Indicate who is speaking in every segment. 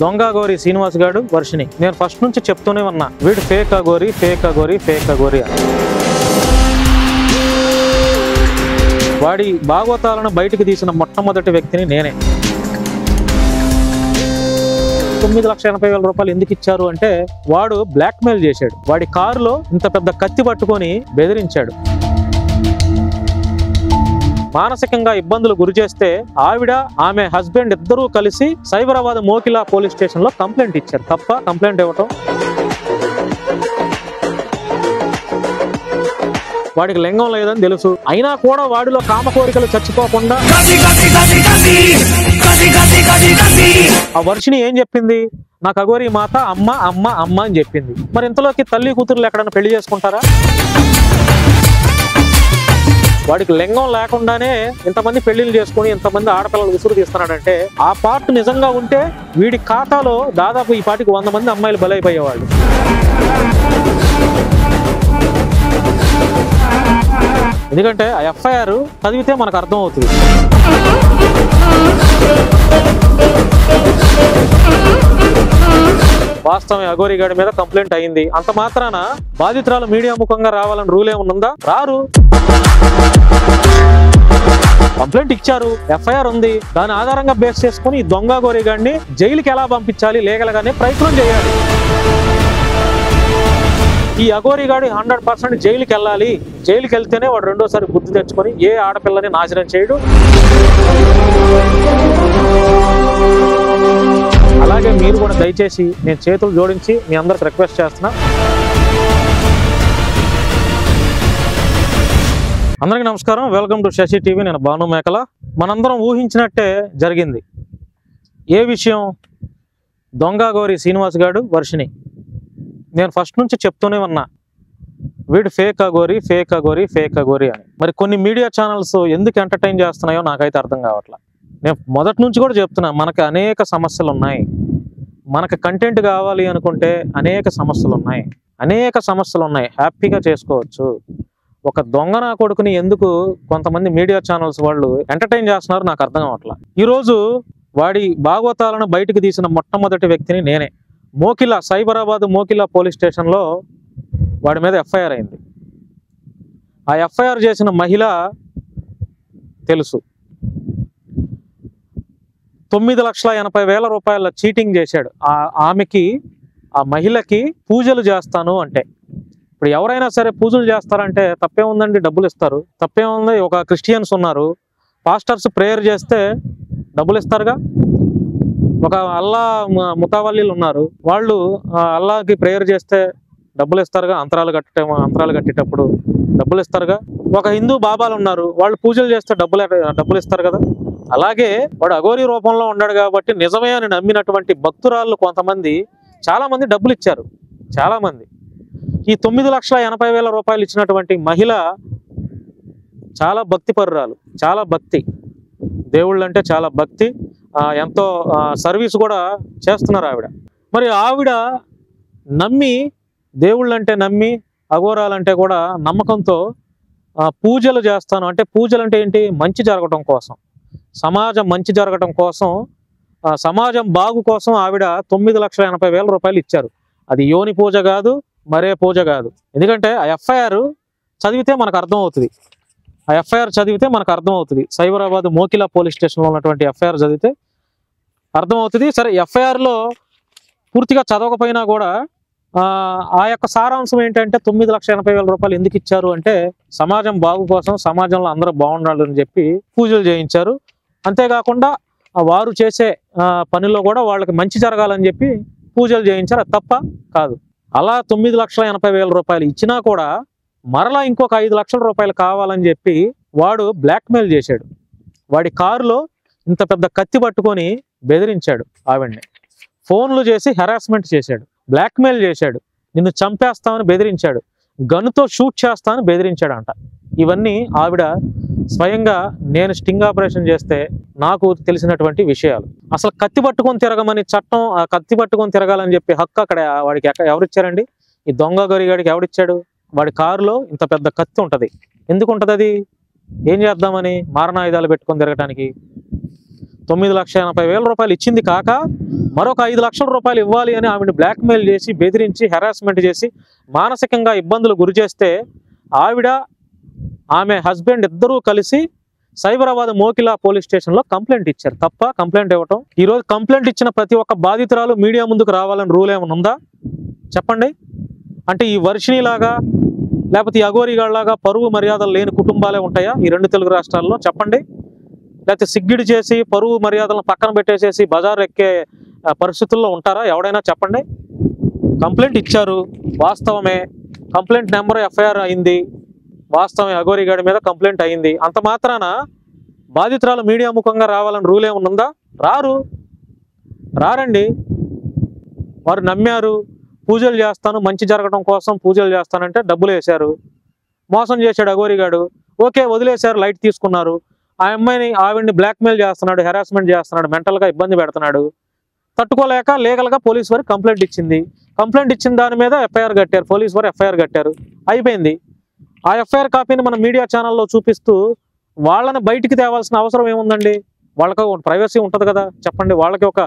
Speaker 1: దొంగ అఘోరి శ్రీనివాస్ గారు వర్షిని. నేను ఫస్ట్ నుంచి చెప్తూనే ఉన్నా, వీడు fake Aghori fake Aghori fake Aghori అని. వాడి భాగవతాలను బయటికి తీసిన మొట్టమొదటి వ్యక్తిని నేనే. 9,80,000 రూపాయలు ఎందుకు ఇచ్చారు అంటే, వాడు బ్లాక్ మెయిల్ చేశాడు. వాడి కారులో ఇంత పెద్ద కత్తి పట్టుకొని బెదిరించాడు. మానసికంగా ఇబ్బందులు గురి చేస్తే ఆవిడ, ఆమె హస్బెండ్ ఇద్దరూ కలిసి సైబరాబాద్ మోకిలా పోలీస్ స్టేషన్ లో కంప్లైంట్ ఇచ్చారు. తప్ప కంప్లైంట్ ఇవ్వటం? వాడికి లింగం లేదని తెలుసు, అయినా కూడా వాడిలో కామ కోరికలు చచ్చిపోకుండా ఆ వర్షిని ఏం చెప్పింది? నాకు అఘోరి మాత అమ్మ అమ్మ అమ్మ అని చెప్పింది. మరి ఇంతలోకి తల్లి కూతురులు ఎక్కడైనా పెళ్లి చేసుకుంటారా? వాడికి లింగం లేకుండానే ఇంతమంది పెళ్లిళ్ళు చేసుకుని ఇంతమంది ఆడపిల్లలు విసురు తీస్తున్నాడంటే, ఆ పార్ట్ నిజంగా ఉంటే వీడి ఖాతాలో దాదాపు ఈ పాటికి 100 మంది అమ్మాయిలు బలైపోయేవాళ్ళు. ఎందుకంటే ఆ ఎఫ్ఐఆర్ చదివితే మనకు అర్థం అవుతుంది. వాస్తవం అఘోరి గారి మీద కంప్లైంట్ అయింది, అంత మాత్రాన బాధితురాలు మీడియా ముఖంగా రావాలని రూల్ ఏమన్నా? రారు. కంప్లైంట్ ఇచ్చారు, ఎఫ్ఐఆర్ ఉంది, దాని ఆధారంగా బేస్ చేసుకుని ఈ దొంగ అఘోరి గారిని జైలుకి ఎలా పంపించాలి లీగల్ గానే ప్రయత్నం చేయాలి. ఈ అఘోరి గాడి 100% జైలుకి వెళ్ళాలి. జైలుకి వెళ్తేనే వాడు రెండోసారి బుద్ధి తెచ్చుకొని ఏ ఆడపిల్లని నాశనం చేయడు. అలాగే మీరు కూడా దయచేసి, నేను చేతులు జోడించి మీ అందరికి రిక్వెస్ట్ చేస్తున్నా, అందరికీ నమస్కారం, వెల్కమ్ టు శశి టీవీ. నేను భాను మేకల. మనందరం ఊహించినట్టే జరిగింది. ఏ విషయం? దొంగ అఘోరి శ్రీనివాస్ గారు వర్షిని. నేను ఫస్ట్ నుంచి చెప్తూనే ఉన్నా, వీడు fake Aghori fake Aghori fake Aghori అని. మరి కొన్ని మీడియా ఛానల్స్ ఎందుకు ఎంటర్టైన్ చేస్తున్నాయో నాకైతే అర్థం కావట్లా. నేను మొదటి నుంచి కూడా చెప్తున్నా, మనకు అనేక సమస్యలు ఉన్నాయి. మనకు కంటెంట్ కావాలి అనుకుంటే అనేక సమస్యలు ఉన్నాయి. హ్యాపీగా చేసుకోవచ్చు. ఒక దొంగ నా కొడుకుని ఎందుకు కొంతమంది మీడియా ఛానల్స్ వాళ్ళు ఎంటర్టైన్ చేస్తున్నారు నాకు అర్థం కావట్లా. ఈరోజు వాడి భాగవతాలను బయటికి తీసిన మొట్టమొదటి వ్యక్తిని నేనే. సైబరాబాద్ మోకిలా పోలీస్ స్టేషన్లో వాడి మీద ఎఫ్ఐఆర్ అయింది. ఆ ఎఫ్ఐఆర్ చేసిన మహిళ తెలుసు. 9,80,000 రూపాయల చీటింగ్ చేశాడు. ఆ మహిళకి పూజలు చేస్తాను అంటే, ఇప్పుడు ఎవరైనా సరే పూజలు చేస్తారంటే తప్పేముందండి, డబ్బులు ఇస్తారు. తప్పేముంది? ఒక క్రిస్టియన్స్ ఉన్నారు, పాస్టర్స్ ప్రేయర్ చేస్తే డబ్బులు ఇస్తారుగా. ఒక అల్లా ముతావల్లీలు ఉన్నారు, వాళ్ళు అల్లాకి ప్రేయర్ చేస్తే డబ్బులు ఇస్తారుగా. అంతరాలు కట్టేటప్పుడు డబ్బులు ఇస్తారుగా. ఒక హిందూ బాబాలు ఉన్నారు, వాళ్ళు పూజలు చేస్తే డబ్బులు ఇస్తారు కదా. అలాగే వాడు అఘోరి రూపంలో ఉన్నాడు కాబట్టి నిజమే అని నమ్మినటువంటి భక్తురాళ్ళు కొంతమంది, చాలా మంది డబ్బులు ఇచ్చారు. చాలా మంది. ఈ 9,80,000 రూపాయలు ఇచ్చినటువంటి మహిళ చాలా భక్తి పరురాలు, చాలా భక్తి, దేవుళ్ళు అంటే చాలా భక్తి, ఎంతో సర్వీస్ కూడా చేస్తున్నారు ఆవిడ. మరి ఆవిడ నమ్మి, దేవుళ్ళంటే నమ్మి, అఘోరాలంటే కూడా నమ్మకంతో పూజలు చేస్తాను అంటే, పూజలు అంటే ఏంటి? మంచి జరగటం కోసం, సమాజం మంచి జరగటం కోసం, సమాజం బాగు కోసం ఆవిడ 9,80,000 రూపాయలు ఇచ్చారు. అది యోని పూజ కాదు, మరే పూజ కాదు. ఎందుకంటే ఆ ఎఫ్ఐఆర్ చదివితే మనకు అర్థమవుతుంది. సైబరాబాద్ మోకిలా పోలీస్ స్టేషన్లో ఉన్నటువంటి ఎఫ్ఐఆర్ చదివితే అర్థమవుతుంది. సరే, ఎఫ్ఐఆర్లో పూర్తిగా చదవకపోయినా కూడా ఆ యొక్క సారాంశం ఏంటంటే, 9,80,000 రూపాయలు ఎందుకు ఇచ్చారు అంటే, సమాజం బాగు కోసం, సమాజంలో అందరూ బాగుండాలని చెప్పి పూజలు చేయించారు. అంతేకాకుండా వారు చేసే పనిలో కూడా వాళ్ళకి మంచి జరగాలని చెప్పి పూజలు చేయించారు. అది తప్ప కాదు. అలా 9,80,000 రూపాయలు ఇచ్చినా కూడా మరలా ఇంకొక 5 లక్షల రూపాయలు కావాలని చెప్పి వాడు బ్లాక్ మెయిల్ చేశాడు. వాడి కారులో ఇంత పెద్ద కత్తి పట్టుకొని బెదిరించాడు ఆవిడ్ని. ఫోన్లు చేసి హెరాస్మెంట్ చేశాడు, బ్లాక్ మెయిల్ చేశాడు, నిన్ను చంపేస్తామని బెదిరించాడు, గన్నుతో షూట్ చేస్తామని బెదిరించాడంట. ఇవన్నీ ఆవిడ స్వయంగా నేను స్టింగ్ ఆపరేషన్ చేస్తే నాకు తెలిసినటువంటి విషయాలు. అసలు కత్తి పట్టుకొని తిరగమని చట్టం, ఆ కత్తి పట్టుకొని తిరగాలని చెప్పి హక్కు అక్కడ వాడికి ఎవరిచ్చారండి? ఈ దొంగ అఘోరి గాడికి ఎవడిచ్చాడు? వాడి కారులో ఇంత పెద్ద కత్తి ఉంటుంది. ఎందుకు ఉంటుంది? అది ఏం చేద్దామని? మారణాయుధాలు పెట్టుకొని తిరగటానికి. 9,80,000 రూపాయలు ఇచ్చింది కాక మరొక 5 లక్షల రూపాయలు ఇవ్వాలి అని ఆవిడని బ్లాక్మెయిల్ చేసి, బెదిరించి, హెరాస్మెంట్ చేసి, మానసికంగా ఇబ్బందులు గురి చేస్తే ఆవిడ, ఆమె హస్బెండ్ ఇద్దరూ కలిసి సైబరాబాద్ మోకిలా పోలీస్ స్టేషన్లో కంప్లైంట్ ఇచ్చారు. తప్ప కంప్లైంట్ ఇవ్వటం? ఈరోజు కంప్లైంట్ ఇచ్చిన ప్రతి ఒక్క బాధితురాలు మీడియా ముందుకు రావాలని రూల్ ఏమైనా ఉందా చెప్పండి? అంటే ఈ వర్షిణిలాగా లేకపోతే ఈ అఘోరిగాళ్లాగా పరువు మర్యాదలు లేని కుటుంబాలే ఉంటాయా ఈ 2 తెలుగు రాష్ట్రాల్లో చెప్పండి? లేకపోతే సిగ్గిడి చేసి పరువు మర్యాదలను పక్కన పెట్టేసేసి బజార్ ఎక్కే పరిస్థితుల్లో ఉంటారా ఎవడైనా చెప్పండి? కంప్లైంట్ ఇచ్చారు, వాస్తవమే. కంప్లైంట్ నెంబర్ ఎఫ్ఐఆర్ అయింది, వాస్తవమే. అఘోరిగాడి మీద కంప్లైంట్ అయింది. అంత మాత్రాన బాధితురాలు మీడియా ముఖంగా రావాలని రూల్ ఏమన్నా రారండి. వారు నమ్మారు, పూజలు చేస్తాను, మంచి జరగడం కోసం పూజలు చేస్తానంటే డబ్బులు వేశారు, మోసం చేశాడు అఘోరిగాడు. ఓకే, వదిలేశారు, లైట్ తీసుకున్నారు. ఆవిడ్ని బ్లాక్మెయిల్ చేస్తున్నాడు, హెరాస్మెంట్ చేస్తున్నాడు, మెంటల్గా ఇబ్బంది పెడుతున్నాడు. తట్టుకోలేక లీగల్గా పోలీస్ వారికి కంప్లైంట్ ఇచ్చింది. కంప్లైంట్ ఇచ్చిన దాని మీద ఎఫ్ఐఆర్ కట్టారు, పోలీస్ వారు ఎఫ్ఐఆర్ కట్టారు, అయిపోయింది. ఆ ఎఫ్ఐఆర్ కాపీని మన మీడియా ఛానల్లో చూపిస్తూ వాళ్ళని బయటికి తేవాల్సిన అవసరం ఏముందండి? వాళ్ళకి ఒక ప్రైవసీ ఉంటుంది కదా చెప్పండి, వాళ్ళకి ఒక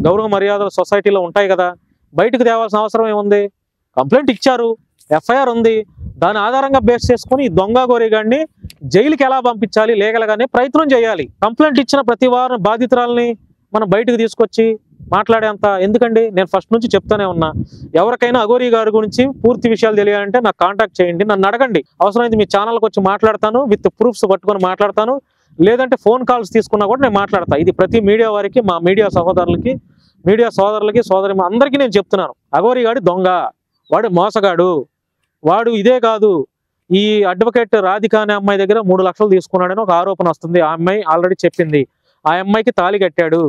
Speaker 1: గౌరవ మర్యాదలు సొసైటీలో ఉంటాయి కదా, బయటకు తేవాల్సిన అవసరం ఏముంది? కంప్లైంట్ ఇచ్చారు, ఎఫ్ఐఆర్ ఉంది, దాని ఆధారంగా బేస్ చేసుకుని ఈ దొంగ అఘోరిగాడిని జైలుకి ఎలా పంపించాలి లీగల్గానే ప్రయత్నం చేయాలి. కంప్లైంట్ ఇచ్చిన ప్రతి వారం బాధితురాలని మనం బయటకు తీసుకొచ్చి మాట్లాడేంత ఎందుకండి? నేను ఫస్ట్ నుంచి చెప్తూనే ఉన్నా, ఎవరికైనా అఘోరి గారి గురించి పూర్తి విషయాలు తెలియాలంటే నాకు కాంటాక్ట్ చేయండి, నన్ను అడగండి. అవసరమైతే మీ ఛానల్కి వచ్చి మాట్లాడతాను, విత్ ప్రూఫ్స్ పట్టుకొని మాట్లాడతాను, లేదంటే ఫోన్ కాల్స్ తీసుకున్నా కూడా నేను మాట్లాడతాను. ఇది ప్రతి మీడియా వారికి, మా మీడియా సహోదరులకి, మీడియా సోదరులకి, సోదరి అందరికీ నేను చెప్తున్నాను. అఘోరి గాడి దొంగ, వాడు మోసగాడు, వాడు ఇదే కాదు, ఈ అడ్వకేట్ రాధిక అనే అమ్మాయి దగ్గర 3 లక్షలు తీసుకున్నాడని ఒక ఆరోపణ వస్తుంది. ఆ అమ్మాయి ఆల్రెడీ చెప్పింది, ఆ అమ్మాయికి తాళి కట్టాడు.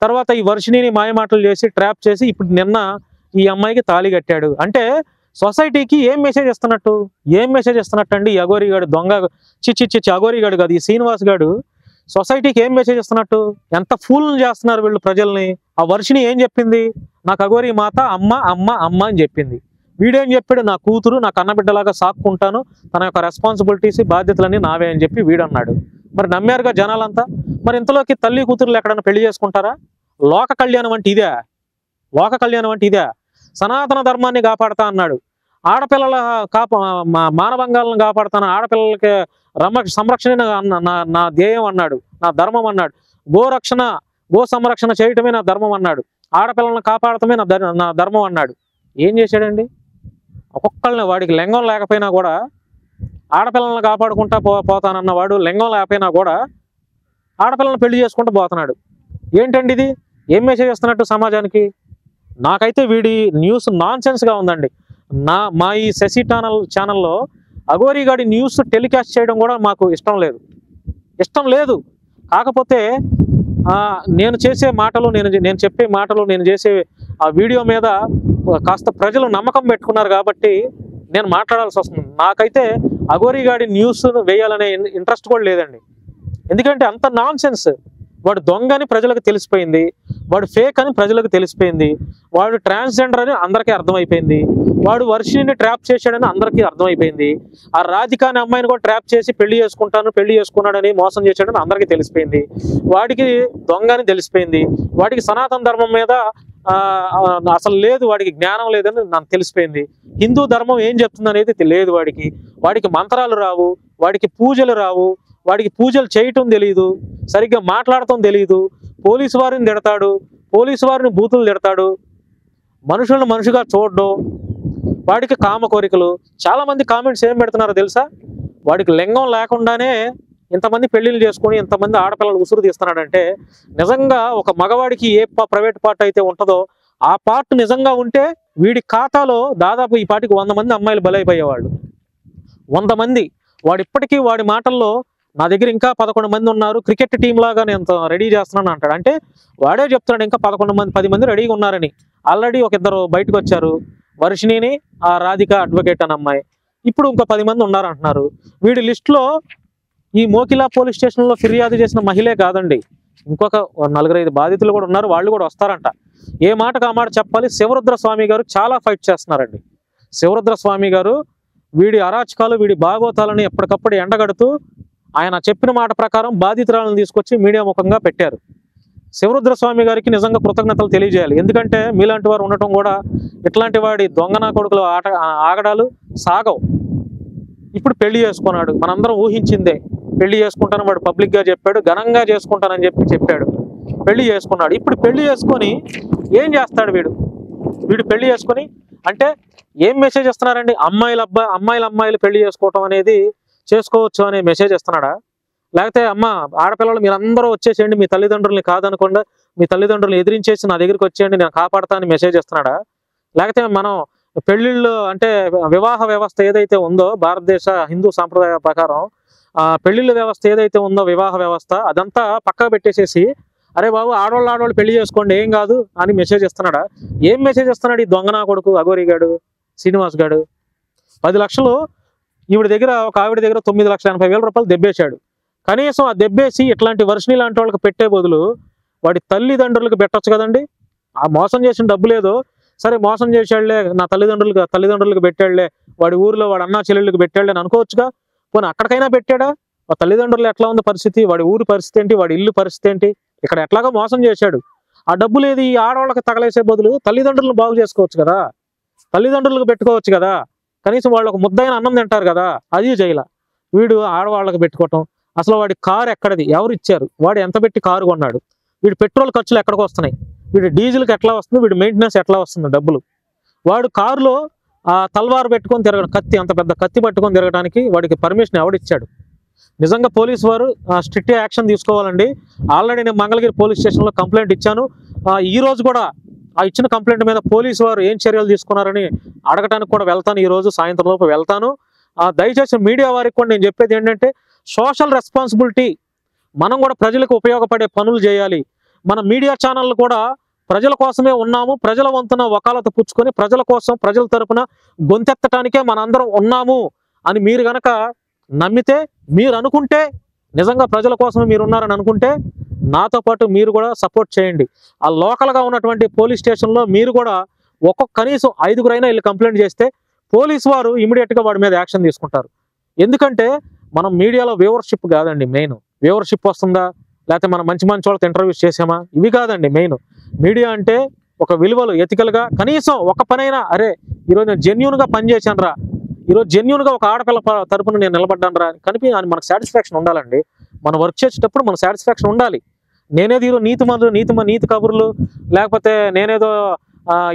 Speaker 1: తర్వాత ఈ వర్షిణిని మాయమాటలు చేసి ట్రాప్ చేసి ఇప్పుడు నిన్న ఈ అమ్మాయికి తాళి కట్టాడు. అంటే సొసైటీకి ఏం మెసేజ్ ఇస్తున్నట్టు? ఏం మెసేజ్ ఇస్తున్నట్టు అండి ఈ అఘోరిగాడు దొంగ? చిచ్చి అఘోరిగాడు కాదు, ఈ శ్రీనివాస్ గాడు సొసైటీకి ఏం మెసేజ్ ఇస్తున్నట్టు? ఎంత ఫూల్ని చేస్తున్నారు వీళ్ళు ప్రజల్ని. ఆ వర్షిణి ఏం చెప్పింది? నాకు అఘోరి మాత అమ్మ అమ్మ అమ్మ అని చెప్పింది. వీడేం చెప్పాడు? నా కూతురు నా కన్నబిడ్డలాగా సాక్కుంటాను, తన యొక్క రెస్పాన్సిబిలిటీస్ బాధ్యతలన్నీ నావే అని చెప్పి వీడన్నాడు. మరి నమ్మారుగా జనాలంతా. మరి ఇంతలోకి తల్లి కూతురులు ఎక్కడన్నా పెళ్లి చేసుకుంటారా? లోక కళ్యాణం అంటే ఇదే? లోక కళ్యాణం అంటే ఇదే? సనాతన ధర్మాన్ని కాపాడుతా అన్నాడు, ఆడపిల్లల మానభంగాలను కాపాడుతాను, ఆడపిల్లలకి సంరక్షణ నా ధ్యేయం అన్నాడు, నా ధర్మం అన్నాడు. గో సంరక్షణ చేయటమే నా ధర్మం అన్నాడు, ఆడపిల్లలను కాపాడటమే నా ధర్మం అన్నాడు. ఏం చేశాడండి? ఒక్కొక్కళ్ళని, వాడికి లింగం లేకపోయినా కూడా ఆడపిల్లలను కాపాడుకుంటా పోతానన్న వాడు లింగం లేకపోయినా కూడా ఆడపిల్లలను పెళ్లి చేసుకుంటూ పోతున్నాడు. ఏంటండి ఇది? ఏం మెసేజ్ ఇస్తున్నట్టు సమాజానికి? నాకైతే వీడి న్యూస్ నాన్ సెన్స్గా ఉందండి. మా ఈ శశి ఛానల్లో అఘోరిగాడి న్యూస్ టెలికాస్ట్ చేయడం కూడా మాకు ఇష్టం లేదు. కాకపోతే నేను చేసే మాటలు, నేను చెప్పే మాటలు, నేను చేసే ఆ వీడియో మీద కాస్త ప్రజలు నమ్మకం పెట్టుకున్నారు కాబట్టి నేను మాట్లాడాల్సి వస్తుంది. నాకైతే అఘోరిగాడి న్యూస్ వేయాలనే ఇంట్రెస్ట్ కూడా లేదండి. ఎందుకంటే అంత నాన్ సెన్స్. వాడు దొంగ అని ప్రజలకు తెలిసిపోయింది, వాడు ఫేక్ అని ప్రజలకు తెలిసిపోయింది, వాడు ట్రాన్స్జెండర్ అని అందరికీ అర్థమైపోయింది, వాడు వర్షిని ట్రాప్ చేశాడని అందరికీ అర్థమైపోయింది, ఆ రాధిక అనే అమ్మాయిని కూడా ట్రాప్ చేసి పెళ్లి చేసుకున్నాడని మోసం చేశాడని అందరికీ తెలిసిపోయింది, వాడికి దొంగ అని తెలిసిపోయింది, వాడికి సనాతన ధర్మం మీద అసలు లేదు, వాడికి జ్ఞానం లేదని నాకు తెలిసిపోయింది, హిందూ ధర్మం ఏం చెప్తుంది అనేది లేదు వాడికి మంత్రాలు రావు, వాడికి పూజలు రావు, వాడికి పూజలు చేయటం తెలియదు, సరిగ్గా మాట్లాడటం తెలియదు, పోలీసు వారిని తిడతాడు, పోలీసు వారిని బూతులు తిడతాడు, మనుషులను మనిషిగా చూడడం, వాడికి కామ కోరికలు. చాలామంది కామెంట్స్ ఏం పెడుతున్నారో తెలుసా? వాడికి లింగం లేకుండానే ఇంతమంది పెళ్లిళ్ళు చేసుకొని ఇంతమంది ఆడపిల్లలు ఉసురు తీస్తున్నాడంటే నిజంగా ఒక మగవాడికి ఏ ప్రైవేట్ పార్ట్ అయితే ఉంటుందో ఆ పార్ట్ నిజంగా ఉంటే వీడి ఖాతాలో దాదాపు ఈ పాటికి 100 మంది అమ్మాయిలు బలైపోయేవాళ్ళు. 100 మంది. వాడు ఇప్పటికీ వాడి మాటల్లో నా దగ్గర ఇంకా 11 మంది ఉన్నారు, క్రికెట్ టీం లాగా నేను రెడీ చేస్తున్నాను అంటాడు. అంటే వాడే చెప్తున్నాడు ఇంకా 10 మంది రెడీగా ఉన్నారని. ఆల్రెడీ ఒక 2 బయటకు వచ్చారు, వర్షిణిని, ఆ రాధిక అడ్వకేట్ అని అమ్మాయి. ఇప్పుడు ఇంకో 10 మంది ఉన్నారంటున్నారు. వీడి లిస్టులో ఈ మోకిలా పోలీస్ స్టేషన్లో ఫిర్యాదు చేసిన మహిళే కాదండి, ఇంకొక 4-5 బాధితులు కూడా ఉన్నారు, వాళ్ళు కూడా వస్తారంట. ఏ మాటకు ఆ మాట చెప్పాలి. శివరుద్ర స్వామి గారు చాలా ఫైట్ చేస్తున్నారండి. శివరుద్ర స్వామి గారు వీడి అరాచకాలు, వీడి భాగోతాలని ఎప్పటికప్పుడు ఎండగడుతూ ఆయన చెప్పిన మాట ప్రకారం బాధితురాలను తీసుకొచ్చి మీడియా ముఖంగా పెట్టారు. శివరుద్రస్వామి గారికి నిజంగా కృతజ్ఞతలు తెలియజేయాలి. ఎందుకంటే మీలాంటి వారు ఉండటం కూడా ఇట్లాంటి వాడి దొంగనా కొడుకులు ఆగడాలు సాగవు. ఇప్పుడు పెళ్లి చేసుకున్నాడు, మనందరం ఊహించిందే. పెళ్లి చేసుకుంటాను వాడు పబ్లిక్గా చెప్పాడు, ఘనంగా చేసుకుంటానని చెప్పాడు. పెళ్లి చేసుకున్నాడు. ఇప్పుడు పెళ్లి చేసుకొని ఏం చేస్తాడు వీడు పెళ్లి చేసుకొని అంటే ఏం మెసేజ్ ఇస్తున్నారండి? అమ్మాయిలు పెళ్లి చేసుకోవటం అనేది చేసుకోవచ్చు అనే మెసేజ్ ఇస్తున్నాడా? లేకపోతే ఆడపిల్లలు మీరందరూ వచ్చేసేయండి, మీ తల్లిదండ్రుల్ని కాదనకుండా మీ తల్లిదండ్రులను ఎదిరించేసి నా దగ్గరికి వచ్చేయండి, నేను కాపాడతానని మెసేజ్ ఇస్తున్నాడా? లేకపోతే మనం పెళ్లిళ్ళు అంటే వివాహ వ్యవస్థ ఏదైతే ఉందో భారతదేశ హిందూ సాంప్రదాయ ప్రకారం పెళ్లిళ్ళ వ్యవస్థ ఏదైతే ఉందో వివాహ వ్యవస్థ అదంతా పక్కకు పెట్టేసేసి అరే బాబు ఆడవాళ్ళు పెళ్లి చేసుకోండి ఏం కాదు అని మెసేజ్ ఇస్తున్నాడా? ఏం మెసేజ్ ఇస్తున్నాడు ఈ దొంగనా కొడుకు అఘోరిగాడు శ్రీనివాస్ గాడు? 10 లక్షలు ఈవిడ దగ్గర ఒక ఆవిడ దగ్గర 9,80,000 రూపాయలు దెబ్బేశాడు. కనీసం ఆ దెబ్బేసి ఇట్లాంటి వర్షిని లాంటి వాళ్ళకి పెట్టే బదులు వాడి తల్లిదండ్రులకు పెట్టచ్చు కదండి. ఆ మోసం చేసిన డబ్బు లేదో సరే మోసం చేసాడులే, నా తల్లిదండ్రులకు పెట్టాడులే, వాడి ఊరిలో వాడు అన్నా చెల్లెళ్ళకి పెట్టాడులే అని అనుకోవచ్చుగా. పోనీ అక్కడికైనా పెట్టాడా? ఆ తల్లిదండ్రులు ఎట్లా ఉంది పరిస్థితి, వాడి ఊరి పరిస్థితి ఏంటి, వాడి ఇల్లు పరిస్థితి ఏంటి, ఇక్కడ ఎట్లాగో మోసం చేశాడు. ఆ డబ్బు లేదు ఈ ఆడవాళ్ళకి తగలేసే బదులు తల్లిదండ్రులను బాగు చేసుకోవచ్చు కదా, తల్లిదండ్రులకు పెట్టుకోవచ్చు కదా, కనీసం వాళ్ళకు ముద్దైన అన్నం తింటారు కదా, అది జైల. వీడు ఆడవాళ్ళకి పెట్టుకోవటం. అసలు వాడి కారు ఎక్కడది, ఎవరు ఇచ్చారు, వాడు ఎంత పెట్టి కారు కొన్నాడు, వీడి పెట్రోల్ ఖర్చులు ఎక్కడికి వస్తున్నాయి, వీడి డీజిల్కి ఎట్లా వస్తుంది, వీడి మెయింటెనెన్స్ ఎట్లా వస్తుంది డబ్బులు. వాడు కారులో తల్వారు పెట్టుకొని తిరగడం, కత్తి అంత పెద్ద కత్తి పట్టుకొని తిరగడానికి వాడికి పర్మిషన్ ఎవడిచ్చాడు? నిజంగా పోలీసు వారు స్ట్రిక్ట్ యాక్షన్ తీసుకోవాలండి. ఆల్రెడీ నేను మంగళగిరి పోలీస్ స్టేషన్లో కంప్లైంట్ ఇచ్చాను. ఈ రోజు కూడా ఆ ఇచ్చిన కంప్లైంట్ మీద పోలీసు వారు ఏం చర్యలు తీసుకున్నారని అడగటానికి కూడా వెళ్తాను, ఈ రోజు సాయంత్రం లోపు వెళ్తాను. దయచేసి మీడియా వారికి కూడా నేను చెప్పేది ఏంటంటే సోషల్ రెస్పాన్సిబిలిటీ, మనం కూడా ప్రజలకు ఉపయోగపడే పనులు చేయాలి. మన మీడియా ఛానళ్ళు కూడా ప్రజల కోసమే ఉన్నాము, ప్రజల వంతున వకాలత పుచ్చుకొని ప్రజల కోసం ప్రజల తరపున గొంతెత్తటానికే మనందరం ఉన్నాము అని మీరు గనక నమ్మితే, మీరు అనుకుంటే, నిజంగా ప్రజల కోసమే మీరు ఉన్నారని అనుకుంటే నాతో పాటు మీరు కూడా సపోర్ట్ చేయండి. ఆ లోకల్గా ఉన్నటువంటి పోలీస్ స్టేషన్లో మీరు కూడా కనీసం 5గురైనా వీళ్ళు కంప్లైంట్ చేస్తే పోలీసు వారు ఇమీడియట్గా వాడి మీద యాక్షన్ తీసుకుంటారు. ఎందుకంటే మనం మీడియాలో వ్యూవర్షిప్ కాదండి మెయిన్. వ్యూవర్షిప్ వస్తుందా, లేకపోతే మనం మంచి వాళ్ళతో ఇంటర్వ్యూస్ చేసామా, ఇవి కాదండి మెయిన్. మీడియా అంటే ఒక విలువలు ఎథికల్గా కనీసం ఒక పనైనా అరే ఈరోజు నేను జెన్యూన్గా పనిచేశాను రా, ఈరోజు జెన్యూన్గా ఒక ఆడపిల్ల తరపున నేను నిలబడ్డాను రా అని మనకు సాటిస్ఫాక్షన్ ఉండాలండి. మనం వర్క్ చేసేటప్పుడు మన సాటిస్ఫాక్షన్ ఉండాలి. నేనేదో ఈరోజు నీతి కబుర్లు లేకపోతే నేనేదో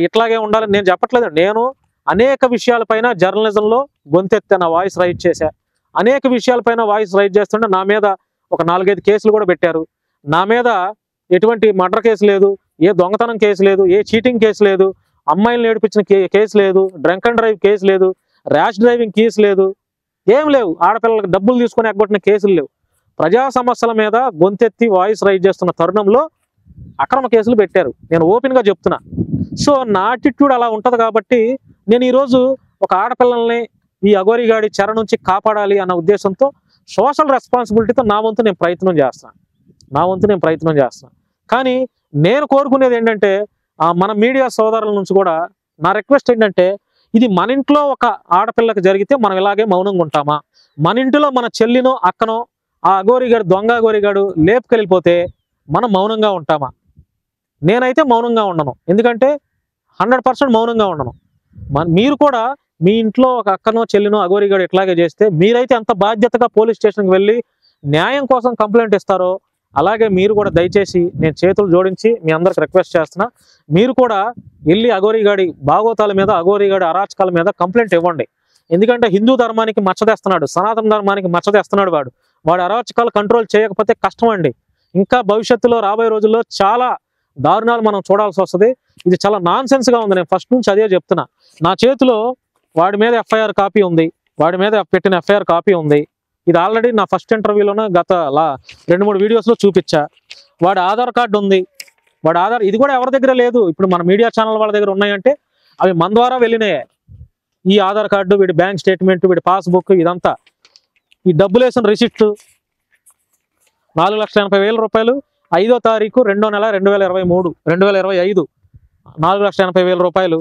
Speaker 1: ఇట్లాగే ఉండాలని నేను చెప్పట్లేదు. నేను అనేక విషయాలపైన జర్నలిజంలో గొంతెత్తే నా వాయిస్ రైజ్ చేశా. అనేక విషయాలపైన వాయిస్ రైజ్ చేస్తుంటే నా మీద ఒక 4-5 కేసులు కూడా పెట్టారు. నా మీద ఎటువంటి మర్డర్ కేసు లేదు, ఏ దొంగతనం కేసు లేదు, ఏ చీటింగ్ కేసు లేదు, అమ్మాయిలను ఏడిపించిన కేసు లేదు, డ్రంక్ అండ్ డ్రైవ్ కేసు లేదు, ర్యాష్ డ్రైవింగ్ కేసు లేదు, ఏం లేవు. ఆడపిల్లలకు డబ్బులు తీసుకొని ఎగ్గొట్టిన కేసులు లేవు. ప్రజా సమస్యల మీద గొంతెత్తి వాయిస్ రైజ్ చేస్తున్న తరుణంలో అక్రమ కేసులు పెట్టారు. నేను ఓపెన్గా చెప్తున్నా. సో నా యాటిట్యూడ్ అలా ఉంటుంది కాబట్టి నేను ఈరోజు ఒక ఆడపిల్లల్ని ఈ అఘోరిగాడి చెర నుంచి కాపాడాలి అన్న ఉద్దేశంతో సోషల్ రెస్పాన్సిబిలిటీతో నా వంతు నేను ప్రయత్నం చేస్తాను. కానీ నేను కోరుకునేది ఏంటంటే మన మీడియా సోదరుల నుంచి కూడా నా రిక్వెస్ట్ ఏంటంటే ఇది మన ఇంట్లో ఒక ఆడపిల్లకి జరిగితే మనం ఇలాగే మౌనంగా ఉంటామా? మన ఇంటిలో మన చెల్లినో అక్కనో ఆ అఘోరిగాడు దొంగ అఘోరిగాడు లేపుకెళ్ళిపోతే మనం మౌనంగా ఉంటామా? నేనైతే మౌనంగా ఉండను. ఎందుకంటే 100% మౌనంగా ఉండను. మీరు కూడా మీ ఇంట్లో ఒక అక్కనో చెల్లినో అఘోరిగాడు ఇట్లాగే చేస్తే మీరైతే ఎంత బాధ్యతగా పోలీస్ స్టేషన్కి వెళ్ళి న్యాయం కోసం కంప్లైంట్ ఇస్తారో అలాగే మీరు కూడా దయచేసి నేను చేతులు జోడించి మీ అందరికి రిక్వెస్ట్ చేస్తున్నా, మీరు కూడా వెళ్ళి అఘోరిగాడి బాగోతాల మీద అఘోరిగాడి అరాచకాల మీద కంప్లైంట్ ఇవ్వండి. ఎందుకంటే హిందూ ధర్మానికి మచ్చదేస్తున్నాడు, సనాతన ధర్మానికి మచ్చదేస్తున్నాడు. వాడు అరాచకాలు కంట్రోల్ చేయకపోతే కష్టం అండి. ఇంకా భవిష్యత్తులో రాబోయే రోజుల్లో చాలా దారుణాలు మనం చూడాల్సి వస్తుంది. ఇది చాలా నాన్సెన్స్గా ఉంది. నేను ఫస్ట్ నుంచి అదే చెప్తున్నా. నా చేతిలో వాడి మీద ఎఫ్ఐఆర్ కాపీ ఉంది, వాడి మీద పెట్టిన ఎఫ్ఐఆర్ కాపీ ఉంది. ఇది ఆల్రెడీ నా ఫస్ట్ ఇంటర్వ్యూలోనే గత 2-3 వీడియోస్లో చూపించా. వాడి ఆధార్ కార్డు ఉంది, వాడి ఆధార్ ఇది కూడా ఎవరి దగ్గర లేదు. ఇప్పుడు మన మీడియా ఛానల్ వాళ్ళ దగ్గర ఉన్నాయంటే అవి మన ద్వారా వెళ్ళినాయి. ఈ ఆధార్ కార్డు, వీడి బ్యాంక్ స్టేట్మెంట్, వీడి పాస్బుక్, ఇదంతా ఈ డబ్బులు వేసిన రిసిప్ట్ 4,80,000 రూపాయలు 5వ తారీఖు 2వ నెల 2025 4,80,000 రూపాయలు.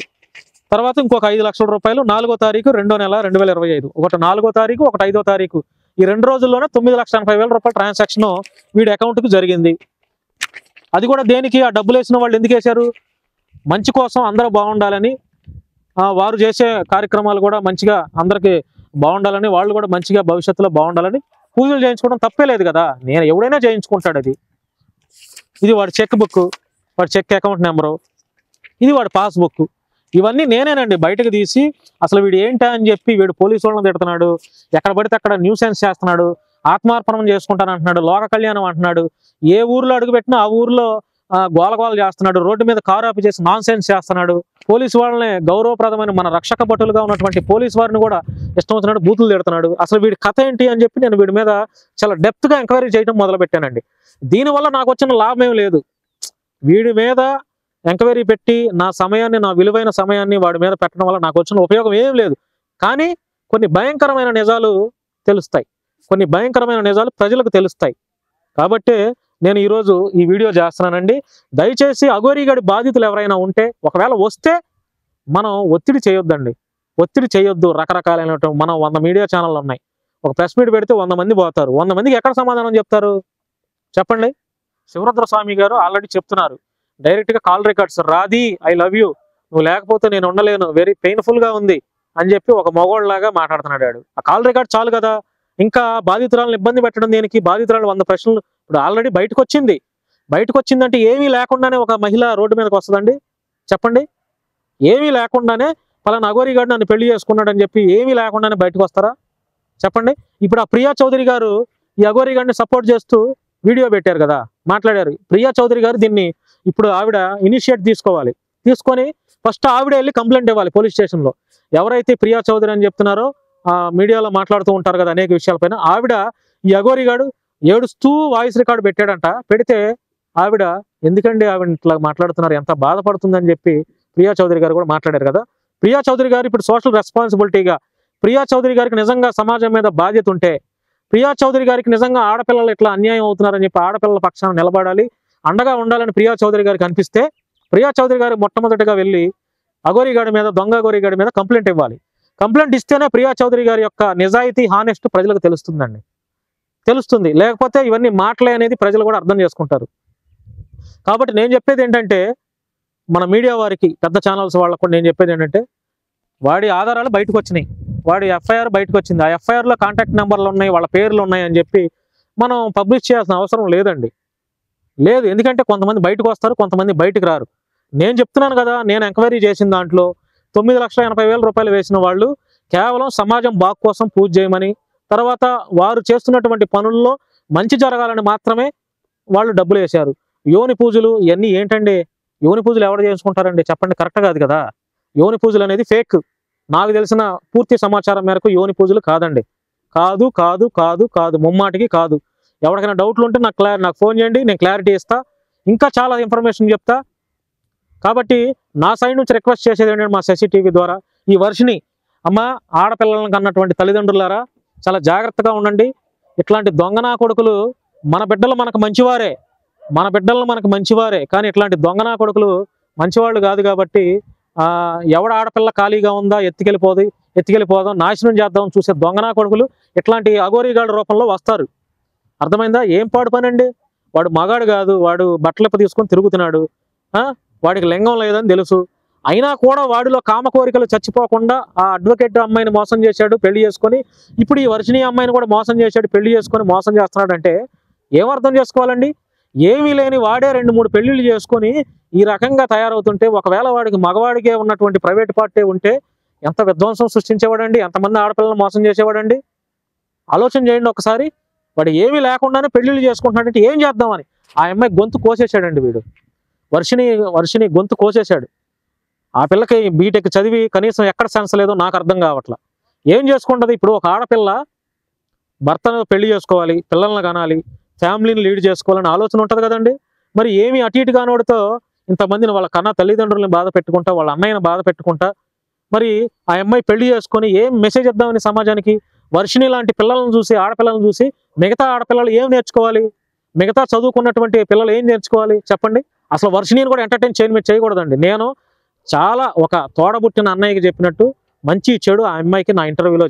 Speaker 1: తర్వాత ఇంకొక 5 లక్షల రూపాయలు 4వ తారీఖు 2వ నెల 2025, ఒకటి 4వ తారీఖు, ఒకటి 5వ తారీఖు. ఈ 2 రోజుల్లోనే 9,80,000 రూపాయల ట్రాన్సాక్షన్ వీడి అకౌంట్కి జరిగింది. అది కూడా దేనికి? ఆ డబ్బులు వేసిన వాళ్ళు ఎందుకు వేశారు? మంచి కోసం, అందరూ బాగుండాలని, వారు చేసే కార్యక్రమాలు కూడా మంచిగా అందరికీ బాగుండాలని, వాళ్ళు కూడా మంచిగా భవిష్యత్తులో బాగుండాలని పూజలు చేయించుకోవడం తప్పే లేదు కదా. నేను ఎవడైనా చేయించుకుంటాడు. అది ఇది వాడి చెక్ బుక్, వాడి చెక్ అకౌంట్ నెంబరు, ఇది వాడి పాస్బుక్. ఇవన్నీ నేనేనండి బయటకు తీసి అసలు వీడు ఏంటా అని చెప్పి వీడు పోలీసు వాళ్ళని తిడుతున్నాడు, ఎక్కడ పడితే అక్కడ న్యూసెన్స్ చేస్తున్నాడు, ఆత్మార్పణం చేసుకుంటాను అంటున్నాడు, లోక కళ్యాణం అంటున్నాడు, ఏ ఊర్లో అడుగుపెట్టినా ఆ ఊర్లో గోలగోల చేస్తున్నాడు, రోడ్డు మీద కారు ఆపి చేసి నాన్ సెన్స్ చేస్తున్నాడు. పోలీసు వాళ్ళని, గౌరవప్రదమైన మన రక్షక భటులుగా ఉన్నటువంటి పోలీసు వారిని కూడా ఇష్టం వచ్చినట్టు బూతులు తిడుతున్నాడు. అసలు వీడి కథ ఏంటి అని చెప్పి నేను వీడి మీద చాలా డెప్త్గా ఎంక్వైరీ చేయడం మొదలు పెట్టానండి. దీనివల్ల నాకు వచ్చిన లాభం ఏం లేదు. వీడి మీద ఎంక్వైరీ పెట్టి నా సమయాన్ని, నా విలువైన సమయాన్ని వాడి మీద పెట్టడం వల్ల నాకు వచ్చిన ఉపయోగం ఏం లేదు. కానీ కొన్ని భయంకరమైన నిజాలు తెలుస్తాయి, కొన్ని భయంకరమైన నిజాలు ప్రజలకు తెలుస్తాయి. కాబట్టి నేను ఈరోజు ఈ వీడియో చేస్తున్నానండి. దయచేసి అఘోరీగడి బాధితులు ఎవరైనా ఉంటే, ఒకవేళ వస్తే మనం ఒత్తిడి చేయొద్దండి, ఒత్తిడి చేయొద్దు. రకరకాలైన మనం 100 మీడియా ఛానళ్ళు ఉన్నాయి. ఒక ప్రెస్ మీట్ పెడితే 100 మంది పోతారు. 100 మందికి ఎక్కడ సమాధానం చెప్తారు చెప్పండి? శివరుద్ర స్వామి గారు ఆల్రెడీ చెప్తున్నారు డైరెక్ట్గా call records, Radhi I love you, నువ్వు లేకపోతే నేను ఉండలేను, వెరీ పెయిన్ఫుల్గా ఉంది అని చెప్పి ఒక మగోళ్ళలాగా మాట్లాడుతున్నాడు. ఆ కాల్ రికార్డ్ చాలు కదా. ఇంకా బాధితురాలను ఇబ్బంది పెట్టడం దేనికి? బాధితురాలు 100 ప్రశ్నలు ఇప్పుడు ఆల్రెడీ బయటకు వచ్చింది. బయటకు వచ్చిందంటే ఏమీ లేకుండానే ఒక మహిళ రోడ్డు మీదకి వస్తుందండి చెప్పండి? ఏమీ లేకుండానే పలానా అఘోరీగాడు నన్ను పెళ్లి చేసుకున్నాడు అని చెప్పి ఏమీ లేకుండానే బయటకు వస్తారా చెప్పండి? ఇప్పుడు ఆ ప్రియా చౌదరి గారు ఈ అఘోరీగాడిని సపోర్ట్ చేస్తూ వీడియో పెట్టారు కదా, మాట్లాడారు. ప్రియా చౌదరి గారు దీన్ని ఇప్పుడు ఆవిడ ఇనిషియేట్ తీసుకోవాలి. తీసుకొని ఫస్ట్ ఆవిడ వెళ్ళి కంప్లైంట్ ఇవ్వాలి పోలీస్ స్టేషన్లో. ఎవరైతే ప్రియా చౌదరి అని చెప్తున్నారో మీడియాలో మాట్లాడుతూ ఉంటారు కదా అనేక విషయాలపైన, ఆవిడ ఈ అఘోరీగాడు ఏడుస్తూ వాయిస్ రికార్డు పెట్టాడంట. పెడితే ఆవిడ ఎందుకండి ఆవిడ ఇట్లా మాట్లాడుతున్నారు, ఎంత బాధపడుతుందని చెప్పి ప్రియా చౌదరి గారు కూడా మాట్లాడారు కదా. ప్రియా చౌదరి గారు ఇప్పుడు సోషల్ రెస్పాన్సిబిలిటీగా, ప్రియా చౌదరి గారికి నిజంగా సమాజం మీద బాధ్యత ఉంటే, ప్రియా చౌదరి గారికి నిజంగా ఆడపిల్లలు ఇట్లా అన్యాయం అవుతున్నారని చెప్పి ఆడపిల్లల పక్షాన నిలబడాలి, అండగా ఉండాలని ప్రియా చౌదరి గారికి అనిపిస్తే, ప్రియా చౌదరి గారు మొట్టమొదటిగా వెళ్ళి అఘోరీగాడి మీద, దొంగ అఘోరీగాడి మీద కంప్లైంట్ ఇవ్వాలి. కంప్లైంట్ ఇస్తేనే ప్రియా చౌదరి గారి యొక్క నిజాయితీ, హానెస్ట్ ప్రజలకు తెలుస్తుందండి, తెలుస్తుంది. లేకపోతే ఇవన్నీ మాటలే అనేది ప్రజలు కూడా అర్థం చేసుకుంటారు. కాబట్టి నేను చెప్పేది ఏంటంటే, మన మీడియా వారికి, పెద్ద ఛానల్స్ వాళ్ళకు కూడా నేను చెప్పేది ఏంటంటే, వాడి ఆధారాలు బయటకు వచ్చినాయి, వాడి ఎఫ్ఐఆర్ బయటకు వచ్చింది, ఆ ఎఫ్ఐఆర్లో కాంటాక్ట్ నెంబర్లు ఉన్నాయి, వాళ్ళ పేర్లు ఉన్నాయి అని చెప్పి మనం పబ్లిష్ చేయాల్సిన అవసరం లేదండి. లేదు, ఎందుకంటే కొంతమంది బయటకు వస్తారు, కొంతమంది బయటకు రారు. నేను చెప్తున్నాను కదా, నేను ఎంక్వైరీ చేసిన దాంట్లో 9,80,000 రూపాయలు వేసిన వాళ్ళు కేవలం సమాజం బాగు కోసం పూజ చేయమని, తర్వాత వారు చేస్తున్నటువంటి పనుల్లో మంచి జరగాలని మాత్రమే వాళ్ళు డబ్బులు వేశారు. యోని పూజలు ఇవన్నీ ఏంటండి? యోని పూజలు ఎవరు చేసుకుంటారండి చెప్పండి? కరెక్ట్ కాదు కదా. యోని పూజలు అనేది ఫేక్. నాకు తెలిసిన పూర్తి సమాచారం మేరకు యోని పూజలు కాదండి. కాదు కాదు కాదు కాదు, ముమ్మాటికి కాదు. ఎవరికైనా డౌట్లు ఉంటే నాకు ఫోన్ చేయండి, నేను క్లారిటీ ఇస్తా, ఇంకా చాలా ఇన్ఫర్మేషన్ చెప్తా. కాబట్టి నా సైడ్ నుంచి రిక్వెస్ట్ చేసేది ఏంటంటే, మా శశి టీవీ ద్వారా ఈ వర్షిని అమ్మ, ఆడపిల్లలను కన్నటువంటి తల్లిదండ్రులారా చాలా జాగ్రత్తగా ఉండండి. ఇట్లాంటి దొంగనా కొడుకులు, మన బిడ్డలు మనకు మంచివారే, మన బిడ్డలను మనకు మంచివారే, కానీ ఇట్లాంటి దొంగనా కొడుకులు మంచివాళ్ళు కాదు. కాబట్టి ఎవడ ఆడపిల్ల ఖాళీగా ఉందా ఎత్తుకెళ్ళిపోదాం, నాశనం చేద్దాం చూసే దొంగనా కొడుకులు ఇట్లాంటి అఘోరీగాడి రూపంలో వస్తారు. అర్థమైందా? ఏం పాడు పని అండి? వాడు మగాడు కాదు, వాడు బట్టలిప్ప తీసుకొని తిరుగుతున్నాడు, వాడికి లింగం లేదని తెలుసు. అయినా కూడా వాడిలో కామ కోరికలు చచ్చిపోకుండా ఆ అడ్వకేట్ అమ్మాయిని మోసం చేశాడు పెళ్లి చేసుకొని, ఇప్పుడు ఈ వర్షిణి అమ్మాయిని కూడా మోసం చేశాడు పెళ్లి చేసుకొని, మోసం చేస్తున్నాడు అంటే ఏం అర్థం చేసుకోవాలండి? ఏమీ లేని వాడే 2-3 పెళ్లిళ్ళు చేసుకొని ఈ రకంగా తయారవుతుంటే, ఒకవేళ వాడికి మగవాడికే ఉన్నటువంటి ప్రైవేట్ పార్టీ ఉంటే ఎంత విధ్వంసం సృష్టించేవాడండి, ఎంతమంది ఆడపిల్లలను మోసం చేసేవాడండి? ఆలోచన చేయండి ఒకసారి. వాడు ఏమీ లేకుండానే పెళ్లిళ్ళు చేసుకుంటున్నాడంటే ఏం చేద్దామని ఆ అమ్మాయి గొంతు కోసేశాడండి వీడు. వర్షిని గొంతు కోసేశాడు. ఆ పిల్లకి బీటెక్ చదివి కనీసం ఎక్కడ సెన్స్ లేదో నాకు అర్థం కావట్లా. ఏం చేసుకుంటుంది ఇప్పుడు? ఒక ఆడపిల్ల భర్తను పెళ్లి చేసుకోవాలి, పిల్లల్ని కనాలి, ఫ్యామిలీని లీడ్ చేసుకోవాలని ఆలోచన ఉంటుంది కదండి. మరి ఏమి అటు ఇటు కానోడితో ఇంతమందిని, వాళ్ళ కన్నా తల్లిదండ్రులని బాధ పెట్టుకుంటా, వాళ్ళ అన్నయ్యని బాధ పెట్టుకుంటా, మరి ఆ అమ్మాయి పెళ్లి చేసుకొని ఏం మెసేజ్ ఇద్దామని సమాజానికి? వర్షిని లాంటి పిల్లలను చూసి, ఆడపిల్లలను చూసి మిగతా ఆడపిల్లలు ఏం నేర్చుకోవాలి? మిగతా చదువుకున్నటువంటి పిల్లలు ఏం నేర్చుకోవాలి చెప్పండి? అసలు వర్షినిని కూడా ఎంటర్టైన్ చేయకూడదండి. నేను చాలా ఒక తోడబుట్టిన అన్నయ్యకి చెప్పినట్టు మంచి చెడు ఆ అమ్మాయికి నా ఇంటర్వ్యూలో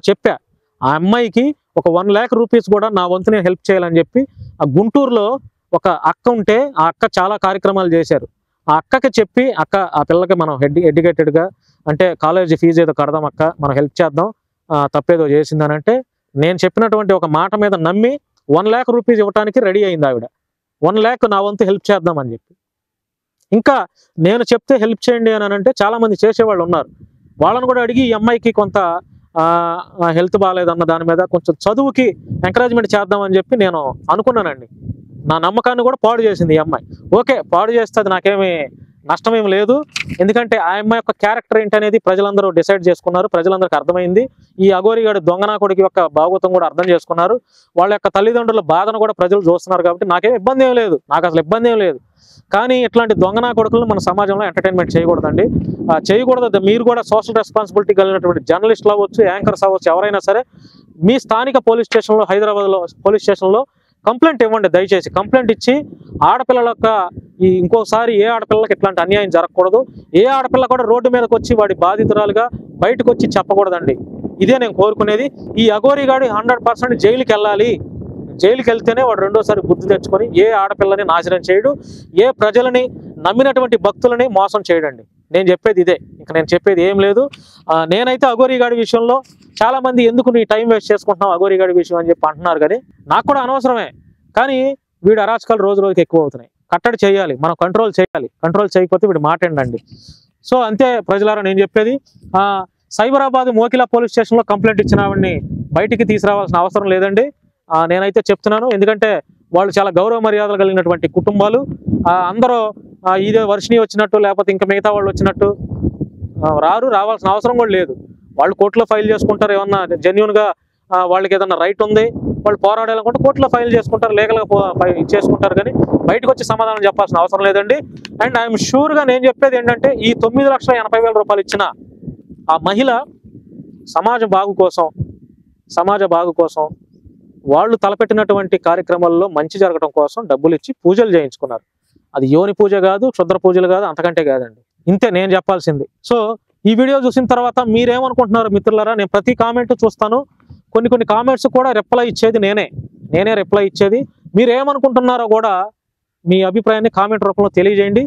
Speaker 1: చెప్పా. ఆ అమ్మాయికి ఒక 1 lakh రూపీస్ కూడా నా వంతు నేను హెల్ప్ చేయాలని చెప్పి ఆ గుంటూరులో ఒక అక్క ఉంటే ఆ అక్క చాలా కార్యక్రమాలు చేశారు. ఆ అక్కకి చెప్పి ఆ పిల్లకి మనం ఎడ్యుకేటెడ్గా అంటే కాలేజీ ఫీజు ఏదో కడదాం అక్క, మనం హెల్ప్ చేద్దాం, తప్పేదో చేసిందని అంటే నేను చెప్పినటువంటి ఒక మాట మీద నమ్మి 1 lakh రూపీస్ ఇవ్వడానికి రెడీ అయింది ఆవిడ. 1 lakh నా వంతు హెల్ప్ చేద్దాం అని చెప్పి. ఇంకా నేను చెప్తే హెల్ప్ చేయండి అని అంటే చాలామంది చేసేవాళ్ళు ఉన్నారు. వాళ్ళని కూడా అడిగి ఈ అమ్మాయికి కొంత హెల్త్ బాగాలేదన్న దాని మీద కొంచెం చదువుకి ఎంకరేజ్మెంట్ చేద్దామని చెప్పి నేను అనుకున్నానండి. నా నమ్మకాన్ని కూడా పాడు చేసింది ఈ అమ్మాయి. ఓకే, పాడు చేస్తే అది నాకేమీ నష్టమేమి లేదు. ఎందుకంటే ఆ అమ్మాయి యొక్క క్యారెక్టర్ ఏంటనేది ప్రజలందరూ డిసైడ్ చేసుకున్నారు, ప్రజలందరికీ అర్థమైంది. ఈ అఘోరిగాడి దొంగనాకుడికి యొక్క భాగవతం కూడా అర్థం చేసుకున్నారు. వాళ్ళ యొక్క తల్లిదండ్రుల బాధను కూడా ప్రజలు చూస్తున్నారు. కాబట్టి నాకేం ఇబ్బంది ఏం లేదు, నాకు అసలు ఇబ్బంది ఏం లేదు. కానీ ఇట్లాంటి దొంగనా కొడుకులను మన సమాజంలో ఎంటర్టైన్మెంట్ చేయకూడదండి. చేయకూడదు. మీరు కూడా సోషల్ రెస్పాన్సిబిలిటీ కలిగినటువంటి జర్నలిస్టులు అవ్వచ్చు, యాంకర్స్ అవ్వచ్చు, ఎవరైనా సరే మీ స్థానిక పోలీస్ స్టేషన్లో, హైదరాబాద్లో పోలీస్ స్టేషన్లో కంప్లైంట్ ఇవ్వండి. దయచేసి కంప్లైంట్ ఇచ్చి ఆడపిల్లల యొక్క ఇంకోసారి ఏ ఆడపిల్లకి ఇట్లాంటి అన్యాయం జరగకూడదు. ఏ ఆడపిల్ల కూడా రోడ్డు మీదకి వచ్చి వాడి బాధితురాలుగా బయటకు వచ్చి చెప్పకూడదండి. ఇదే నేను కోరుకునేది. ఈ అఘోరిగాడు 100% జైలుకి వెళ్ళాలి. జైలుకి వెళ్తేనే వాడు రెండోసారి బుద్ధి తెచ్చుకొని ఏ ఆడపిల్లని నాశనం చేయడు, ఏ ప్రజలని నమ్మినటువంటి భక్తులని మోసం చేయడండి. నేను చెప్పేది ఇదే, ఇంకా నేను చెప్పేది ఏం లేదు. నేనైతే అఘోరిగాడి విషయంలో చాలామంది ఎందుకు నీ టైం వేస్ట్ చేసుకుంటున్నావు అఘోరిగాడి విషయం అని చెప్పి అంటున్నారు. కానీ నాకు కూడా అనవసరమే. కానీ వీడు అరాచకాలు రోజు రోజుకి ఎక్కువ అవుతున్నాయి. కట్టడి చేయాలి, మనం కంట్రోల్ చేయాలి. కంట్రోల్ చేయకపోతే వీడు మాటండి. సో అంతే ప్రజలారా నేను చెప్పేది. సైబరాబాద్ మోకిలా పోలీస్ స్టేషన్లో కంప్లైంట్ ఇచ్చిన వాడిని బయటికి తీసుకురావాల్సిన అవసరం లేదండి. నేనైతే చెప్తున్నాను. ఎందుకంటే వాళ్ళు చాలా గౌరవ మర్యాదలు కలిగినటువంటి కుటుంబాలు. అందరూ ఇదే వర్షిని వచ్చినట్టు లేకపోతే ఇంకా మిగతా వాళ్ళు వచ్చినట్టు రావాల్సిన అవసరం కూడా లేదు. వాళ్ళు కోర్టులో ఫైల్ చేసుకుంటారు. ఏమన్నా జెన్యున్గా వాళ్ళకి ఏదన్నా రైట్ ఉంది, వాళ్ళు పోరాడాలనుకుంటే కోర్టులో ఫైల్ చేసుకుంటారు, లీగల్గా చేసుకుంటారు. కానీ బయటకు వచ్చి సమాధానం చెప్పాల్సిన అవసరం లేదండి. అండ్ ఐఎమ్ షూర్గా నేను చెప్పేది ఏంటంటే ఈ 9,80,000 రూపాయలు ఇచ్చిన ఆ మహిళ సమాజ బాగు కోసం వాళ్ళు తలపెట్టినటువంటి కార్యక్రమాల్లో మంచి జరగడం కోసం డబ్బులు ఇచ్చి పూజలు చేయించుకున్నారు. అది యోని పూజ కాదు, క్షుద్ర పూజలు కాదు, అంతకంటే కాదండి. ఇంతే నేను చెప్పాల్సింది. సో ఈ వీడియో చూసిన తర్వాత మీరేమనుకుంటున్నారు మిత్రులారా? నేను ప్రతి కామెంట్ చూస్తాను. కొన్ని కామెంట్స్ కూడా రిప్లై ఇచ్చేది నేనే రిప్లై ఇచ్చేది. మీరేమనుకుంటున్నారో కూడా మీ అభిప్రాయాన్ని కామెంట్ రూపంలో తెలియజేయండి.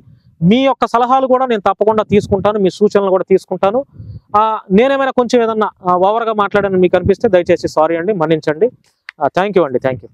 Speaker 1: మీ యొక్క సలహాలు కూడా నేను తప్పకుండా తీసుకుంటాను, మీ సూచనలు కూడా తీసుకుంటాను. నేనేమైనా కొంచెం ఏదన్నా ఓవర్గా మాట్లాడాను మీకు అనిపిస్తే దయచేసి సారీ అండి, మన్నించండి. థ్యాంక్ యూ అండి, థ్యాంక్ యూ.